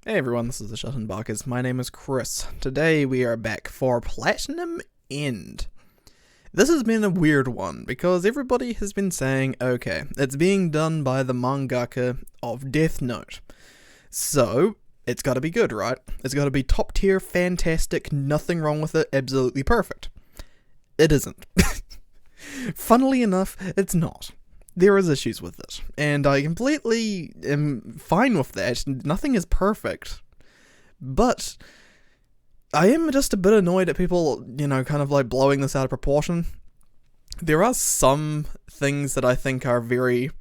Hey everyone, this is the ShutInBakas. My name is Chris. Today we are back for Platinum End. This has been a weird one because everybody has been saying, okay, it's being done by the mangaka of Death Note. So, it's gotta be good, right? It's gotta be top tier, fantastic, nothing wrong with it, absolutely perfect. It isn't. Funnily enough, it's not. There is issues with it, and I completely am fine with that. Nothing is perfect. But I am just a bit annoyed at people, kind of like blowing this out of proportion. There are some things that I think are very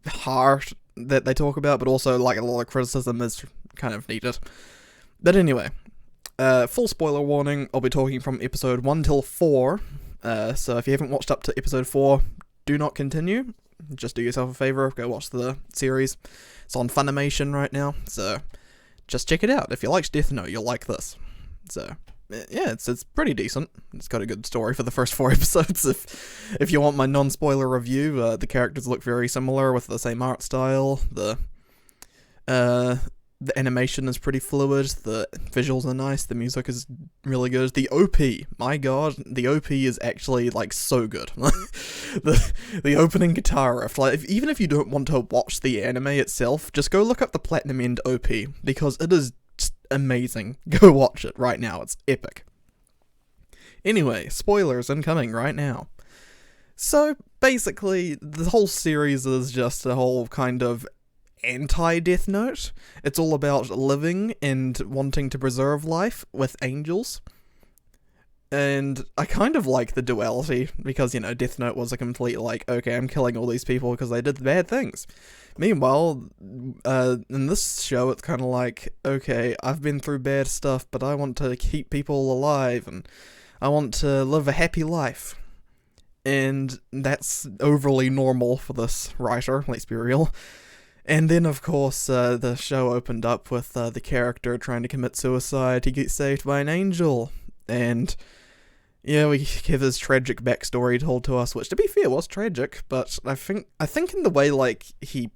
hard that they talk about, but also like a lot of criticism is kind of needed. But anyway, full spoiler warning, I'll be talking from episode 1 till 4. So if you haven't watched up to episode 4, do not continue. Just do yourself a favor, go watch the series. It's on Funimation right now, so just check it out. If you liked Death Note, you'll like this. So yeah, it's pretty decent. It's got a good story for the first 4 episodes. If you want my non-spoiler review, the characters look very similar with the same art style. The animation is pretty fluid, the visuals are nice, the music is really good. The OP, my god, the OP is actually, like, so good. the opening guitar riff, like, even if you don't want to watch the anime itself, just go look up the Platinum End OP, because it is just amazing. Go watch it right now, it's epic. Anyway, spoilers incoming right now. So, basically, the whole series is just a whole kind of anti-Death Note. It's all about living and wanting to preserve life with angels. And I kind of like the duality, because, Death Note was a complete, like, okay, I'm killing all these people because they did bad things. Meanwhile, in this show, it's kind of like, okay, I've been through bad stuff, but I want to keep people alive, and I want to live a happy life. And that's overly normal for this writer, let's be real. And then, of course, the show opened up with the character trying to commit suicide. He gets saved by an angel. And, yeah, we have his tragic backstory told to us, which, to be fair, was tragic. But I think in the way, like, he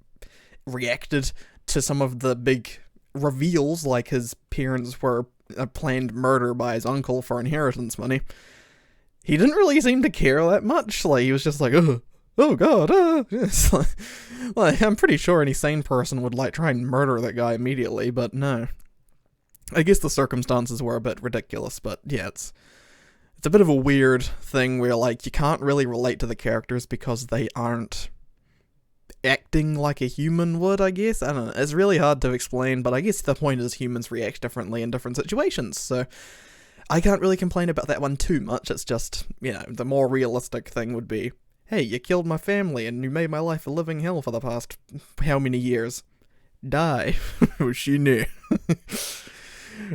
reacted to some of the big reveals, like his parents were a planned murder by his uncle for inheritance money, he didn't really seem to care that much. Like, he was just like, ugh. Oh god, it's like, I'm pretty sure any sane person would, like, try and murder that guy immediately, but no. I guess the circumstances were a bit ridiculous, but yeah, it's a bit of a weird thing where, like, you can't really relate to the characters because they aren't acting like a human would, I guess. I don't know, it's really hard to explain, but I guess the point is humans react differently in different situations, so I can't really complain about that one too much. It's just, the more realistic thing would be, hey, you killed my family and you made my life a living hell for the past how many years? Die. She knew.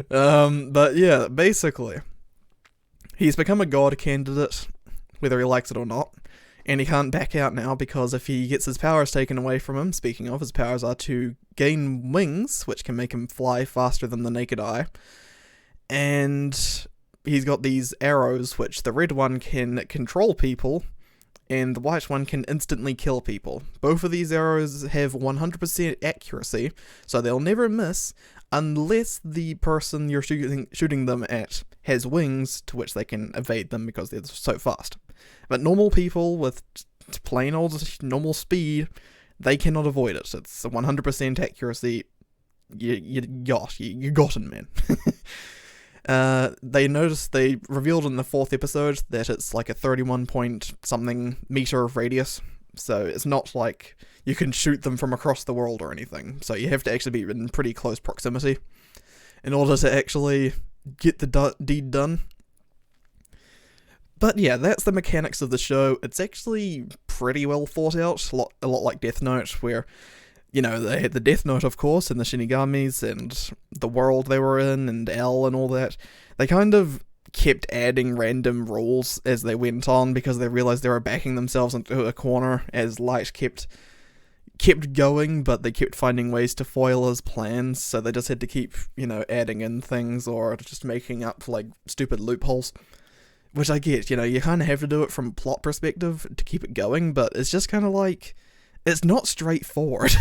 But yeah, basically, he's become a god candidate, whether he likes it or not, and he can't back out now because if he gets his powers taken away from him, speaking of, his powers are to gain wings, which can make him fly faster than the naked eye, and he's got these arrows, which the red one can control people, and the white one can instantly kill people. Both of these arrows have 100% accuracy, so they'll never miss, unless the person you're shooting them at has wings, to which they can evade them because they're so fast. But normal people with plain old normal speed, they cannot avoid it. It's 100% accuracy. You gotten, man. They revealed in the 4th episode that it's like a 31 point something meter radius, so it's not like you can shoot them from across the world or anything, so you have to actually be in pretty close proximity in order to actually get the deed done. But yeah, that's the mechanics of the show. It's actually pretty well thought out, a lot like Death Note, where they had the Death Note, of course, and the Shinigamis, and the world they were in, and L, and all that. They kind of kept adding random rules as they went on, because they realized they were backing themselves into a corner as Light kept going, but they kept finding ways to foil his plans, so they just had to keep, adding in things, or just making up, like, stupid loopholes. Which I get, you kind of have to do it from a plot perspective to keep it going, but it's just kind of like, it's not straightforward.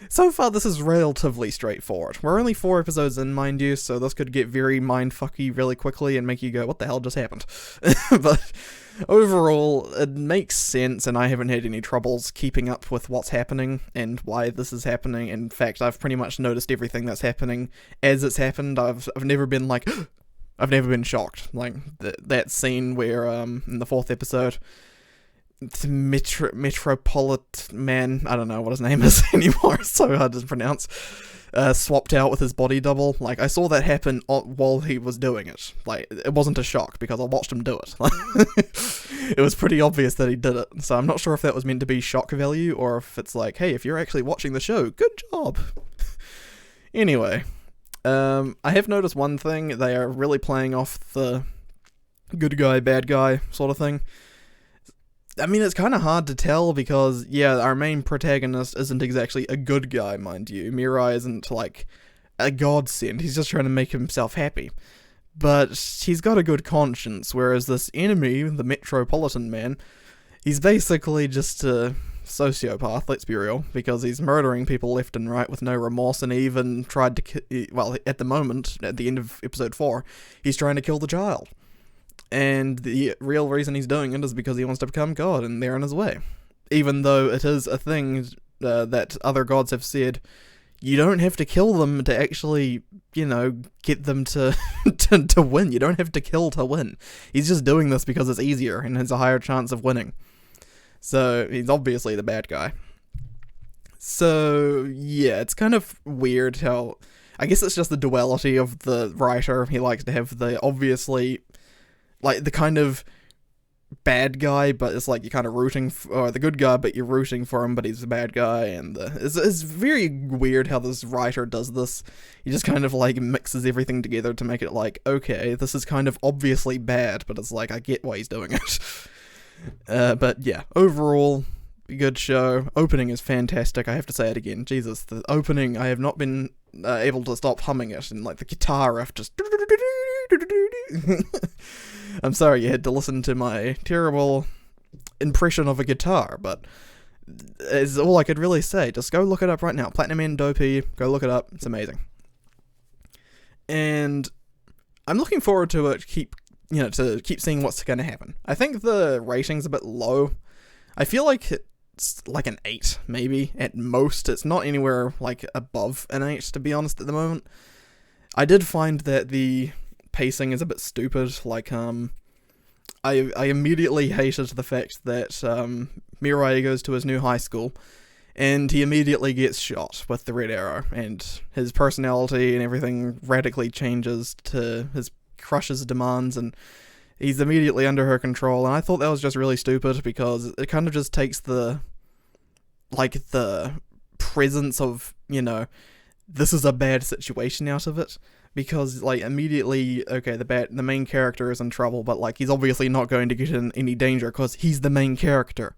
So far, this is relatively straightforward. We're only 4 episodes in, mind you, so this could get very mindfucky really quickly and make you go, what the hell just happened? But overall, it makes sense, and I haven't had any troubles keeping up with what's happening and why this is happening. In fact, I've pretty much noticed everything that's happening as it's happened. I've never been like, I've never been shocked. Like, that scene where, in the 4th episode, Metropolitan Man, I don't know what his name is anymore, it's so hard to pronounce, swapped out with his body double. Like, I saw that happen while he was doing it. Like, it wasn't a shock, because I watched him do it. It was pretty obvious that he did it, so I'm not sure if that was meant to be shock value, or if it's like, hey, if you're actually watching the show, good job. Anyway, I have noticed one thing. They are really playing off the good guy, bad guy sort of thing. I mean, it's kind of hard to tell because, yeah, our main protagonist isn't exactly a good guy, mind you. Mirai isn't, like, a godsend. He's just trying to make himself happy. But he's got a good conscience, whereas this enemy, the Metropolitan Man, he's basically just a sociopath, let's be real, because he's murdering people left and right with no remorse, and he even tried to well, at the moment, at the end of episode 4, he's trying to kill the child. And the real reason he's doing it is because he wants to become God, and they're in his way. Even though it is a thing that other gods have said, you don't have to kill them to actually, you know, get them to to win. You don't have to kill to win. He's just doing this because it's easier and has a higher chance of winning. So he's obviously the bad guy. So yeah, it's kind of weird how, I guess it's just the duality of the writer. He likes to have the obviously, like, the kind of bad guy, but it's like you're kind of rooting for, or the good guy, but you're rooting for him, but he's the bad guy, and it's very weird how this writer does this. He just kind of, like, mixes everything together to make it like, okay, this is kind of obviously bad, but it's like, I get why he's doing it. But yeah, overall, good show. Opening is fantastic, I have to say it again. Jesus, the opening, I have not been able to stop humming it, and, like, the guitar riff just... I'm sorry you had to listen to my terrible impression of a guitar, but it's all I could really say. Just go look it up right now. Platinum and Dopey, go look it up. It's amazing. And I'm looking forward to it, to keep seeing what's going to happen. I think the rating's a bit low. I feel like it's like an 8, maybe, at most. It's not anywhere, like, above an 8, to be honest, at the moment. I did find that the pacing is a bit stupid. Like, I immediately hated the fact that Mirai goes to his new high school and he immediately gets shot with the red arrow, and his personality and everything radically changes to his crush's demands, and he's immediately under her control. And I thought that was just really stupid because it kind of just takes the presence of, you know, this is a bad situation out of it. Because, like, immediately, okay, the main character is in trouble, but, like, he's obviously not going to get in any danger because he's the main character.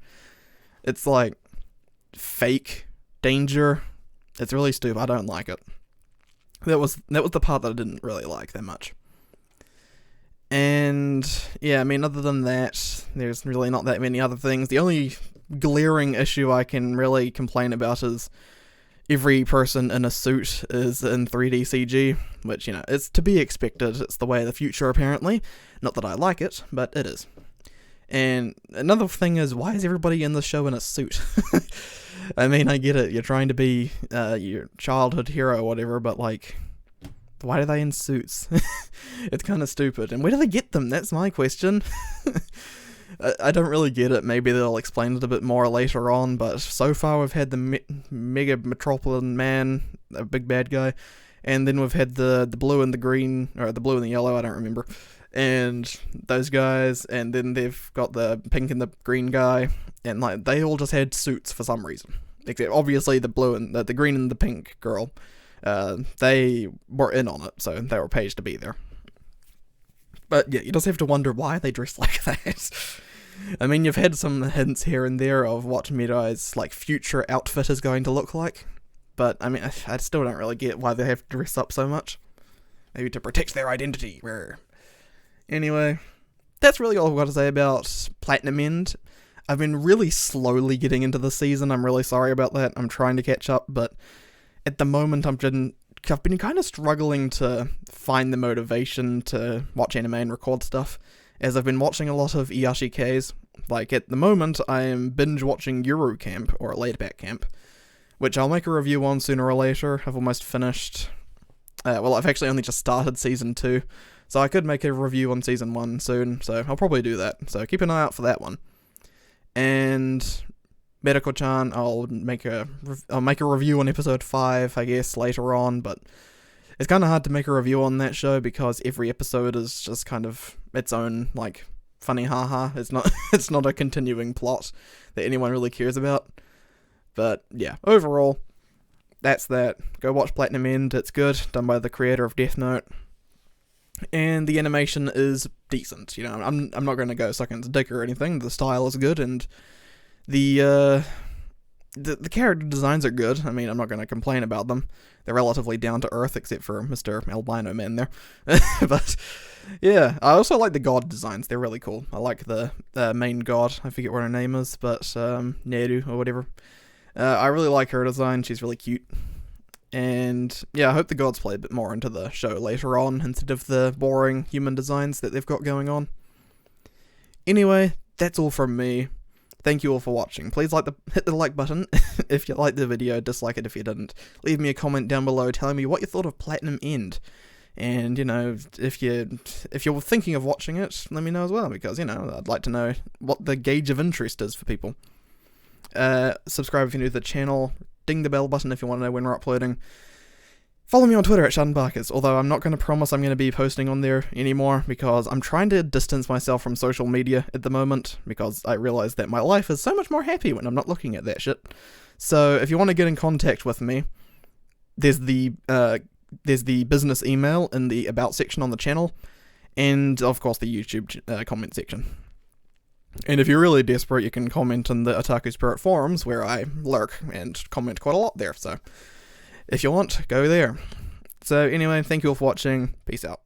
It's, like, fake danger. It's really stupid. I don't like it. That was the part that I didn't really like that much. And, yeah, I mean, other than that, there's really not that many other things. The only glaring issue I can really complain about is every person in a suit is in 3D CG, which, you know, it's to be expected. It's the way of the future, apparently. Not that I like it, but it is. And another thing is, why is everybody in the show in a suit? I mean, I get it. You're trying to be your childhood hero or whatever, but, like, why are they in suits? It's kind of stupid. And where do they get them? That's my question. I don't really get it. Maybe they'll explain it a bit more later on, but so far we've had the Mega Metropolitan Man, a big bad guy, and then we've had the blue and the green, or the blue and the yellow, I don't remember, and those guys, and then they've got the pink and the green guy, and, like, they all just had suits for some reason. Except, obviously, the blue and the green and the pink girl, they were in on it, so they were paid to be there. But yeah, you just have to wonder why they dress like that. I mean, you've had some hints here and there of what Mirai's, like, future outfit is going to look like. But, I mean, I still don't really get why they have to dress up so much. Maybe to protect their identity. Anyway, that's really all I've got to say about Platinum End. I've been really slowly getting into the season. I'm really sorry about that. I'm trying to catch up, but at the moment I've been kind of struggling to find the motivation to watch anime and record stuff, as I've been watching a lot of Iyashikes. Like, at the moment, I am binge watching Yuru Camp, or Laid Back Camp, which I'll make a review on sooner or later. I've almost finished... I've actually only just started Season 2, so I could make a review on Season 1 soon, so I'll probably do that. So keep an eye out for that one. And Medical-chan, I'll make a review on Episode 5, I guess, later on, but it's kind of hard to make a review on that show because every episode is just kind of its own, like, funny haha. It's not a continuing plot that anyone really cares about. But yeah, overall, that's that. Go watch Platinum End. It's good, done by the creator of Death Note, and the animation is decent. You know, I'm not going to go suck into dick or anything. The style is good, and the character designs are good. I mean, I'm not going to complain about them. They're relatively down to earth, except for Mr. Albino Man there. But yeah, I also like the god designs. They're really cool. I like the main god. I forget what her name is, but Neru or whatever. I really like her design. She's really cute. And yeah, I hope the gods play a bit more into the show later on instead of the boring human designs that they've got going on. Anyway, that's all from me. Thank you all for watching. Please hit the like button if you liked the video, dislike it if you didn't. Leave me a comment down below telling me what you thought of Platinum End. And, you know, if you're thinking of watching it, let me know as well, because, you know, I'd like to know what the gauge of interest is for people. Subscribe if you're new to the channel. Ding the bell button if you want to know when we're uploading. Follow me on Twitter at ShutInBakas, although I'm not going to promise I'm going to be posting on there anymore, because I'm trying to distance myself from social media at the moment, because I realize that my life is so much more happy when I'm not looking at that shit. So if you want to get in contact with me, there's the business email in the About section on the channel, and of course the YouTube comment section. And if you're really desperate, you can comment in the Otaku Spirit forums, where I lurk and comment quite a lot there, so if you want, go there. So anyway, thank you all for watching. Peace out.